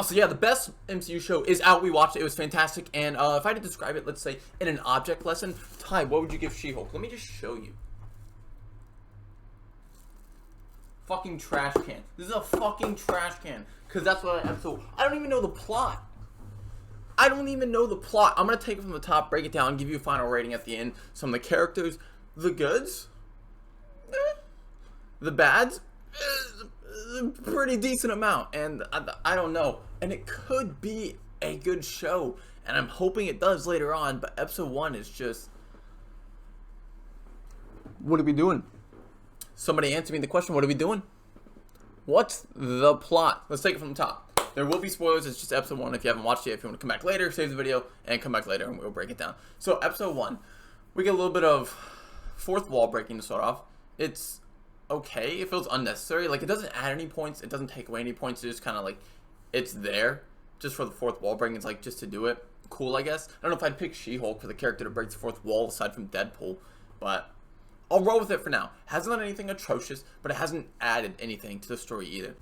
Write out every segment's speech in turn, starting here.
Also, yeah, the best MCU show is out. We watched it. It was fantastic. And if I had to describe it, let's say, in an object lesson, Ty, what would you give She-Hulk? Let me just show you. Fucking trash can. This is a fucking trash can. Because that's what I am. So, I don't even know the plot. I don't even know the plot. I'm going to take it from the top, break it down, and give you a final rating at the end. Some of the characters. The goods. The bads. Pretty decent amount, and I don't know, and it could be a good show, and I'm hoping it does later on, but episode 1 is just, what are we doing? Somebody answer me the question, what are we doing? What's the plot? Let's take it from the top. There will be spoilers. It's just episode 1. If you haven't watched it, if you want to come back later, save the video and come back later and we'll break it down. So episode 1, we get a little bit of fourth wall breaking to start off. It's okay. It feels unnecessary. Like, it doesn't add any points. It doesn't take away any points. It's just kind of like, it's there just for the fourth wall breaking. It's like, just to do it. Cool, I guess. I don't know if I'd pick She-Hulk for the character to break the fourth wall aside from Deadpool, but I'll roll with it for now. Hasn't done anything atrocious, but it hasn't added anything to the story either.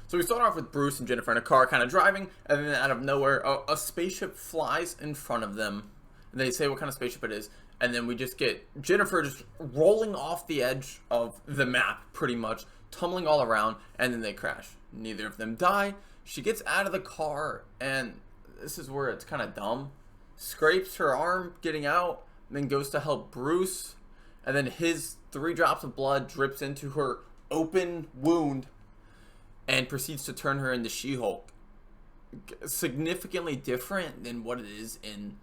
So we start off with Bruce and Jennifer in a car kind of driving, and then out of nowhere, a spaceship flies in front of them. And they say what kind of spaceship it is. And then we just get Jennifer just rolling off the edge of the map, pretty much, tumbling all around, and then they crash. Neither of them die. She gets out of the car, and this is where it's kind of dumb. Scrapes her arm getting out, then goes to help Bruce, and then his 3 drops of blood drips into her open wound, and proceeds to turn her into She-Hulk. Significantly different than what it is in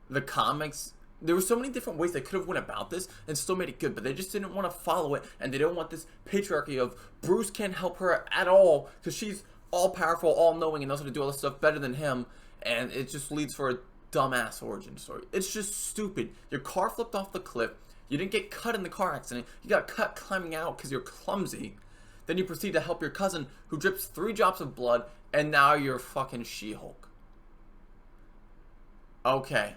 the comics. There were so many different ways they could have went about this and still made it good, but they just didn't want to follow it, and they don't want this patriarchy of Bruce can't help her at all because she's all-powerful, all-knowing, and knows how to do all this stuff better than him, and it just leads for a dumbass origin story. It's just stupid. Your car flipped off the cliff. You didn't get cut in the car accident. You got cut climbing out because you're clumsy. Then you proceed to help your cousin who drips 3 drops of blood, and now you're fucking She-Hulk. Okay.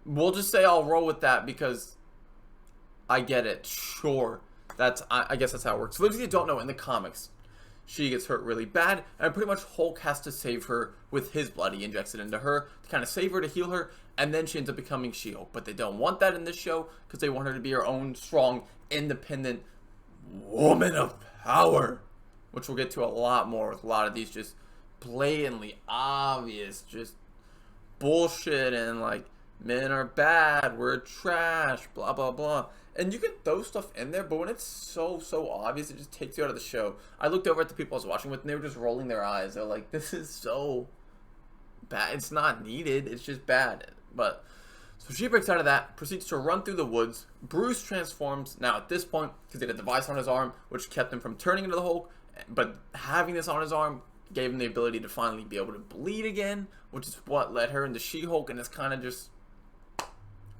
We'll just say I'll roll with that because I get it. Sure. I guess that's how it works. For those of you who don't know, in the comics, she gets hurt really bad, and pretty much Hulk has to save her with his blood. He injects it into her to kind of save her, to heal her, and then she ends up becoming She-Hulk. But they don't want that in this show because they want her to be her own strong, independent woman of power, which we'll get to a lot more with a lot of these just blatantly obvious just bullshit and like, men are bad, we're trash, blah blah blah. And you can throw stuff in there, but when it's so obvious, it just takes you out of the show. I looked over at the people I was watching with, and they were just rolling their eyes. They're like, this is so bad. It's not needed, it's just bad. But so she breaks out of that, proceeds to run through the woods. Bruce transforms now at this point because he had a device on his arm which kept him from turning into the Hulk, but having this on his arm gave him the ability to finally be able to bleed again, which is what led her into She-Hulk. And it's kind of just,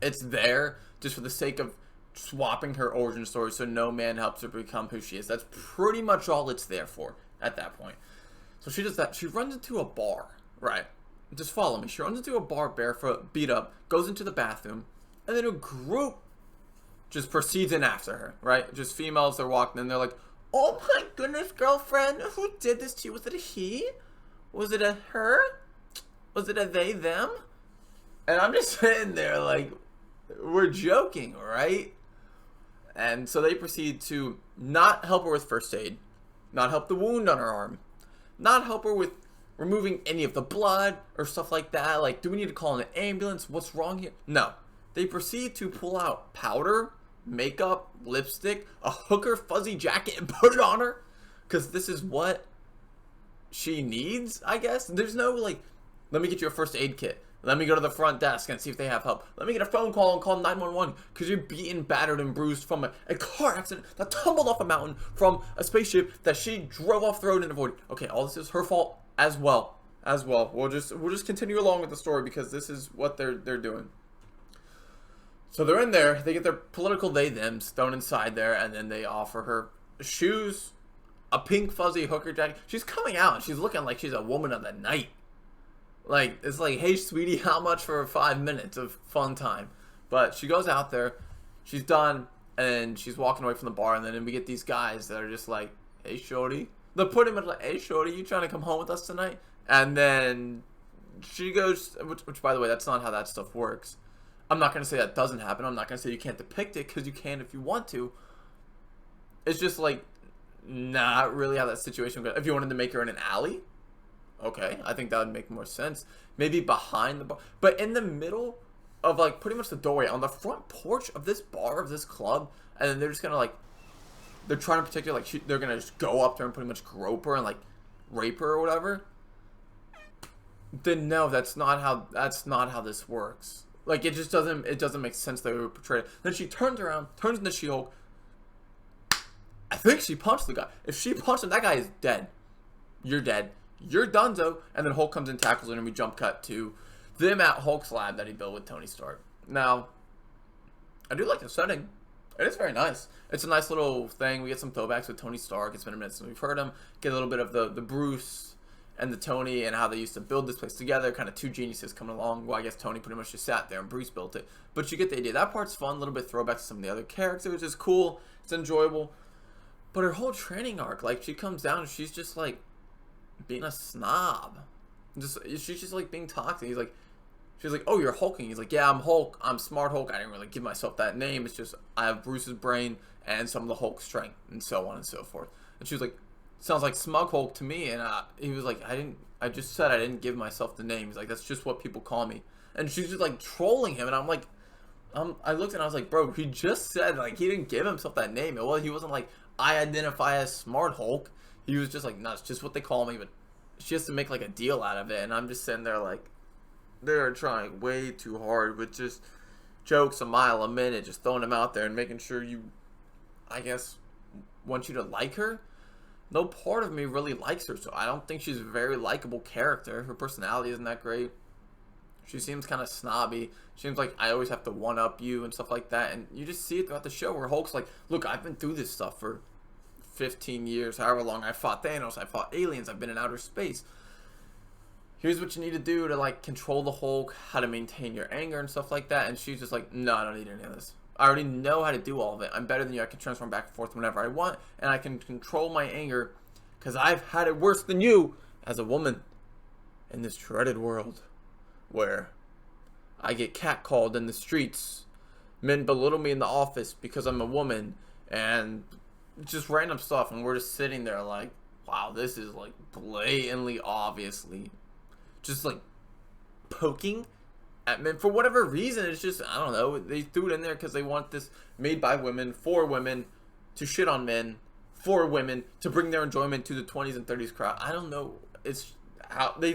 it's there just for the sake of swapping her origin story so no man helps her become who she is. That's pretty much all it's there for at that point. So she does that. She runs into a bar, right? Just follow me. She runs into a bar barefoot, beat up, goes into the bathroom, and then a group just proceeds in after her, right? Just females, they're walking in, they're like, oh my goodness, girlfriend, who did this to you? Was it a he? Was it a her? Was it a they, them? And I'm just sitting there like, we're joking, right? And so they proceed to not help her with first aid, not help the wound on her arm, not help her with removing any of the blood or stuff like that. Like, do we need to call an ambulance? What's wrong here? No. They proceed to pull out powder, makeup, lipstick, a hooker fuzzy jacket, and put it on her. Because this is what she needs, I guess. There's no, like, let me get you a first aid kit. Let me go to the front desk and see if they have help. Let me get a phone call and call 911 because you're beaten, battered, and bruised from a car accident that tumbled off a mountain from a spaceship that she drove off the road and avoided. Okay, all this is her fault as well. We'll just continue along with the story because this is what they're doing. So they're in there. They get their political they-thems thrown inside there, and then they offer her shoes, a pink fuzzy hooker jacket. She's coming out and she's looking like she's a woman of the night. Like, it's like, hey, sweetie, how much for 5 minutes of fun time? But she goes out there, she's done, and she's walking away from the bar, and then we get these guys that are just like, hey, shorty. They'll put him in like, hey, shorty, you trying to come home with us tonight? And then she goes, which by the way, that's not how that stuff works. I'm not going to say that doesn't happen. I'm not going to say you can't depict it, because you can if you want to. It's just like not really how that situation goes. If you wanted to make her in an alley, okay, I think that would make more sense. Maybe behind the bar, but in the middle of like pretty much the doorway on the front porch of this bar, of this club, and then they're just gonna like, they're trying to protect her, like they're gonna just go up there and pretty much grope her and like rape her or whatever. Then no, that's not how this works. Like it doesn't make sense that we would portray it. Then she turns around, turns into She-Hulk. I think she punched the guy. If she punched him, that guy is dead. You're dead. You're donezo. And then Hulk comes and tackles her, and we jump cut to them at Hulk's lab that he built with Tony Stark. Now, I do like the setting. It is very nice. It's a nice little thing. We get some throwbacks with Tony Stark. It's been a minute since we've heard him. Get a little bit of the Bruce and the Tony and how they used to build this place together. Kind of two geniuses coming along. Well, I guess Tony pretty much just sat there and Bruce built it. But you get the idea. That part's fun. A little bit throwback to some of the other characters, which is cool. It's enjoyable. But her whole training arc, like, she comes down and she's just, like, being a snob. She's just, like, being toxic. She's like, oh, you're hulking. He's like, yeah, I'm Hulk. I'm Smart Hulk. I didn't really give myself that name. It's just, I have Bruce's brain and some of the Hulk strength, and so on and so forth. And she was like, sounds like Smug Hulk to me. And he was like, I just said I didn't give myself the name. He's like, that's just what people call me. And she's just, like, trolling him. And I'm like, I looked and I was like, bro, he just said, like, he didn't give himself that name. Well, he wasn't like, I identify as Smart Hulk. He was just like, no, it's just what they call me. But she has to make like a deal out of it, and I'm just sitting there like, they're trying way too hard with just jokes a mile a minute, just throwing them out there and making sure you, I guess, want you to like her. No part of me really likes her, so I don't think she's a very likable character. Her personality isn't that great. She seems kind of snobby. She seems like I always have to one-up you and stuff like that. And you just see it throughout the show where Hulk's like, look, I've been through this stuff for 15 years, however long I fought Thanos, I fought aliens, I've been in outer space. Here's what you need to do to, like, control the Hulk, how to maintain your anger and stuff like that. And she's just like, no, I don't need any of this. I already know how to do all of it. I'm better than you. I can transform back and forth whenever I want. And I can control my anger because I've had it worse than you as a woman in this dreaded world where I get catcalled in the streets, men belittle me in the office because I'm a woman, and just random stuff. And we're just sitting there like, wow, this is like blatantly, obviously just like poking at men for whatever reason. It's just, I don't know, they threw it in there because they want this made by women for women to shit on men for women to bring their enjoyment to the 20s and 30s crowd. I don't know. It's how they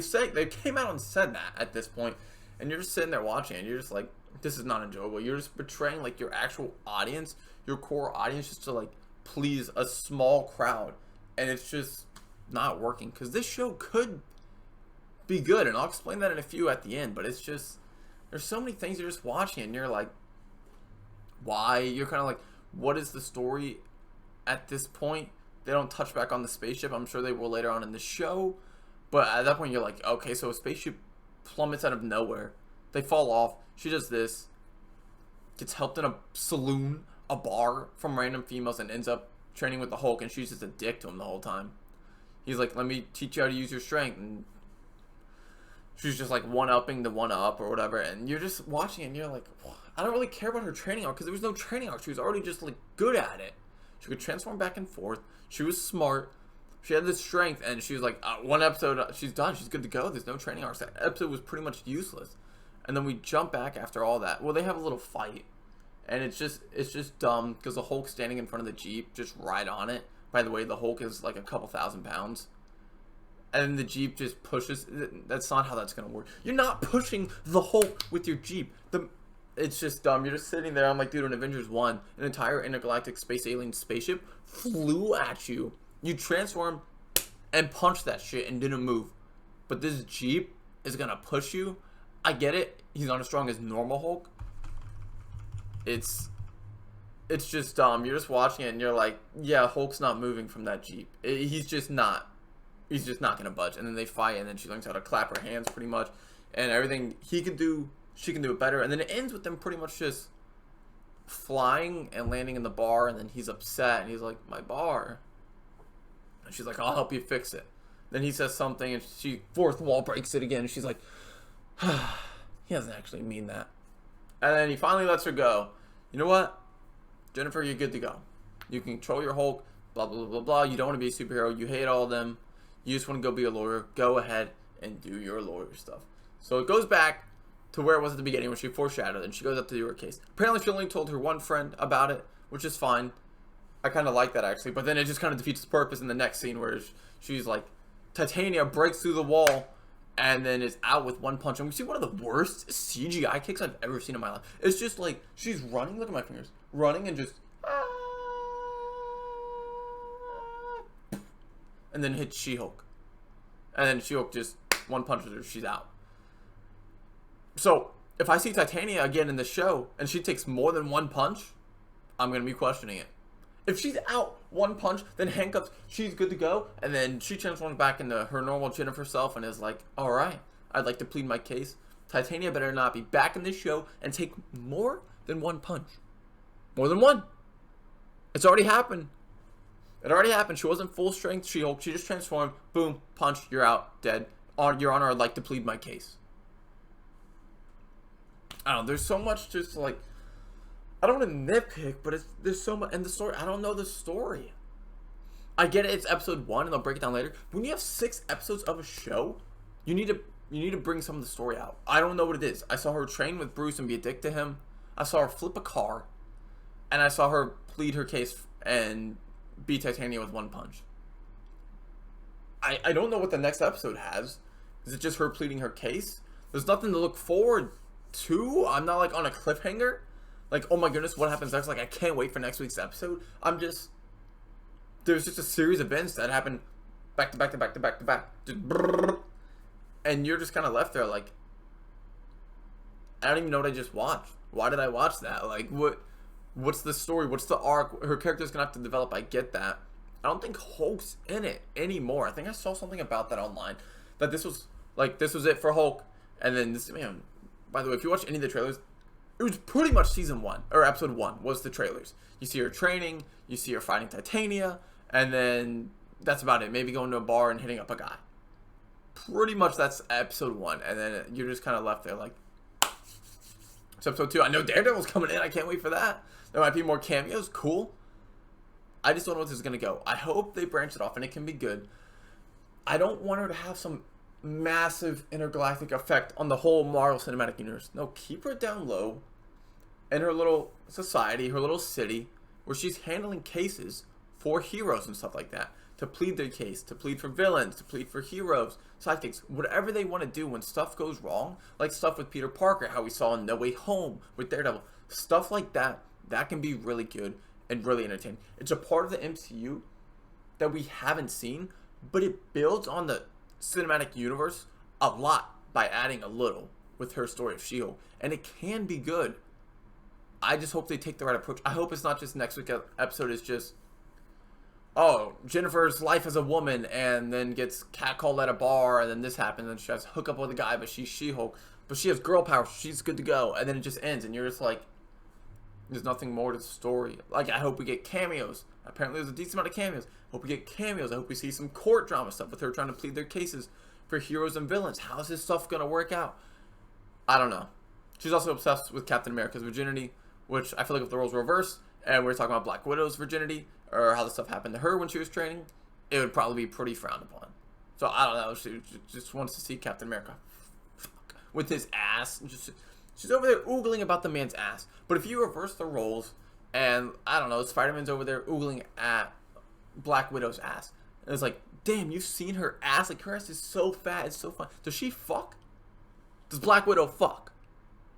came out and said that at this point, and you're just sitting there watching, and you're just like, this is not enjoyable. You're just betraying like your actual audience, your core audience, just to like please a small crowd, and it's just not working. Because this show could be good, and I'll explain that in a few at the end. But it's just, there's so many things you're just watching, and you're like, why? You're kind of like, what is the story at this point? They don't touch back on the spaceship. I'm sure they will later on in the show. But at that point, you're like, okay, so a spaceship plummets out of nowhere. They fall off. She does this. Gets helped in a saloon, a bar, from random females, and ends up training with the Hulk. And she's just a dick to him the whole time. He's like, let me teach you how to use your strength. And she's just like one-upping the one-up or whatever. And you're just watching it, and you're like, I don't really care about her training arc, because there was no training arc. She was already just like good at it. She could transform back and forth. She was smart. She had the strength, and she was like, one episode, she's done. She's good to go. There's no training arcs. That episode was pretty much useless. And then we jump back after all that. Well, they have a little fight, and it's just dumb, because the Hulk's standing in front of the Jeep, just right on it. By the way, the Hulk is like a couple thousand pounds. And then the Jeep just pushes. That's not how that's going to work. You're not pushing the Hulk with your Jeep. It's just dumb. You're just sitting there. I'm like, dude, in Avengers 1, an entire intergalactic space alien spaceship flew at you. You transform and punch that shit and didn't move. But this Jeep is going to push you. I get it. He's not as strong as normal Hulk. It's just dumb. You're just watching it and you're like, yeah, Hulk's not moving from that Jeep. He's just not. He's just not going to budge. And then they fight, and then she learns how to clap her hands pretty much. And everything he can do, she can do it better. And then it ends with them pretty much just flying and landing in the bar. And then he's upset, and he's like, my bar. And she's like, I'll help you fix it. Then he says something, and she fourth wall breaks it again. And she's like, he doesn't actually mean that. And then he finally lets her go. You know what, Jennifer, you're good to go. You can control your Hulk. Blah blah blah blah blah. You don't want to be a superhero. You hate all of them. You just want to go be a lawyer. Go ahead and do your lawyer stuff. So it goes back to where it was at the beginning when she foreshadowed, and she goes up to do her case. Apparently, she only told her one friend about it, which is fine. I kind of like that, actually. But then it just kind of defeats the purpose in the next scene where she's like, Titania breaks through the wall and then is out with one punch. And we see one of the worst CGI kicks I've ever seen in my life. It's just like, she's running. Look at my fingers. Running and just... and then hits She-Hulk. And then She-Hulk just one punches her. She's out. So, if I see Titania again in the show and she takes more than one punch, I'm going to be questioning it. If she's out one punch, then handcuffs, she's good to go, and then she transforms back into her normal Jennifer self and is like, alright, I'd like to plead my case. Titania better not be back in this show and take more than one punch. More than one. It's already happened. It already happened. She wasn't full strength She-Hulk. She just transformed. Boom. Punch. You're out. Dead. Your Honor, I'd like to plead my case. I don't know. There's so much just like... I don't want to nitpick, but there's so much... And the story... I don't know the story. I get it. It's episode 1 and they'll break it down later. When you have 6 episodes of a show, you need to bring some of the story out. I don't know what it is. I saw her train with Bruce and be a dick to him. I saw her flip a car. And I saw her plead her case and beat Titania with one punch. I don't know what the next episode has. Is it just her pleading her case? There's nothing to look forward to. I'm not like on a cliffhanger. Like, oh my goodness, what happens next? Like, I can't wait for next week's episode. There's just a series of events that happen back to back to back to back to back. Just brrr, and you're just kind of left there like, I don't even know what I just watched. Why did I watch that? Like, what's the story? What's the arc? Her character's gonna have to develop. I get that. I don't think Hulk's in it anymore. I think I saw something about that online. That this was it for Hulk. And then this, man, by the way, if you watch any of the trailers, it was pretty much season 1 or episode 1 was the trailers. You see her training, you see her fighting Titania, and then that's about it. Maybe going to a bar and hitting up a guy. Pretty much that's episode 1, and then you're just kind of left there like, it's episode 2. I know Daredevil's coming in. I can't wait for that. There might be more cameos. Cool. I just don't know where this is going to go. I hope they branch it off and it can be good. I don't want her to have some massive intergalactic effect on the whole Marvel Cinematic Universe. No, keep her down low in her little society, her little city, where she's handling cases for heroes and stuff like that. To plead their case, to plead for villains, to plead for heroes, sidekicks, whatever they want to do when stuff goes wrong, like stuff with Peter Parker, how we saw in No Way Home with Daredevil, stuff like that, that can be really good and really entertaining. It's a part of the MCU that we haven't seen, but it builds on the cinematic universe a lot by adding a little with her story of She-Hulk, and it can be good. I just hope they take the right approach. I hope it's not just next week's episode is just, oh, Jennifer's life as a woman and then gets catcalled at a bar and then this happens and she has to hook up with a guy, but she's She-Hulk, but she has girl power, she's good to go, and then it just ends and you're just like, there's nothing more to the story. Like, I hope we get cameos. Apparently there's a decent amount of cameos. I hope we get cameos. I hope we see some court drama stuff with her trying to plead their cases for heroes and villains. How's this stuff gonna work out? I don't know. She's also obsessed with Captain America's virginity, which I feel like if the roles were reversed and we're talking about Black Widow's virginity or how the stuff happened to her when she was training, it would probably be pretty frowned upon. So I don't know. She just wants to see Captain America with his ass. She's over there oogling about the man's ass. But if you reverse the roles, and I don't know, Spider-Man's over there oogling at Black Widow's ass, and it's like, damn, you've seen her ass? Like, her ass is so fat, it's so fun. Does she fuck? Does Black Widow fuck?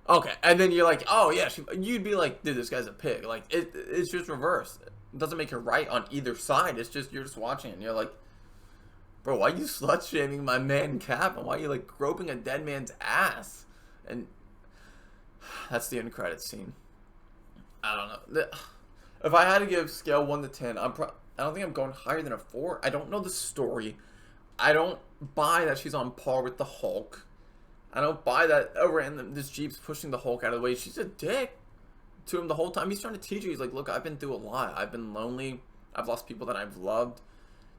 Okay, and then you're like, oh yeah, you'd be like, dude, this guy's a pig. Like, it's just reversed. It doesn't make it right on either side. It's just, you're just watching it, and you're like, bro, why are you slut-shaming my man Cap? And why are you, like, groping a dead man's ass? And that's the end credits scene. I don't know. If I had to give scale 1 to 10, I don't think I'm going higher than a 4. I don't know the story. I don't buy that she's on par with the Hulk. I don't buy that this Jeep's pushing the Hulk out of the way. She's a dick to him the whole time. He's trying to teach you. He's like, look, I've been through a lot. I've been lonely. I've lost people that I've loved.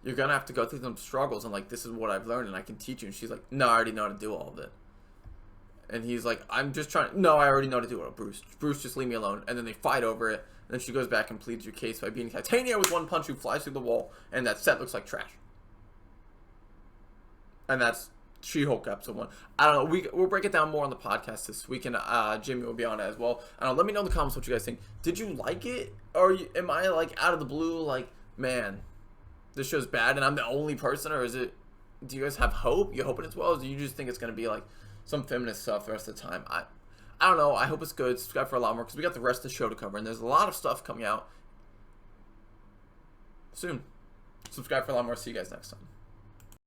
you're gonna have to go through some struggles, and like, this is what I've learned, and I can teach you. And she's like, no, I already know how to do all of it. And he's like, I'm just trying. No, I already know how to do it, Bruce. Bruce, just leave me alone. And then they fight over it. And then she goes back and pleads your case by beating Titania with one punch, who flies through the wall, and that set looks like trash. And that's She-Hulk episode 1. I don't know. We'll break it down more on the podcast this week, and Jimmy will be on it as well. I don't know. Let me know in the comments what you guys think. Did you like it, or am I like out of the blue? Like, man, this show's bad, and I'm the only person, or is it? Do you guys have hope? You hoping it's well, or do you just think it's gonna be like some feminist stuff the rest of the time? I don't know. I hope it's good. Subscribe for a lot more because we got the rest of the show to cover, and there's a lot of stuff coming out soon. Subscribe for a lot more. See you guys next time.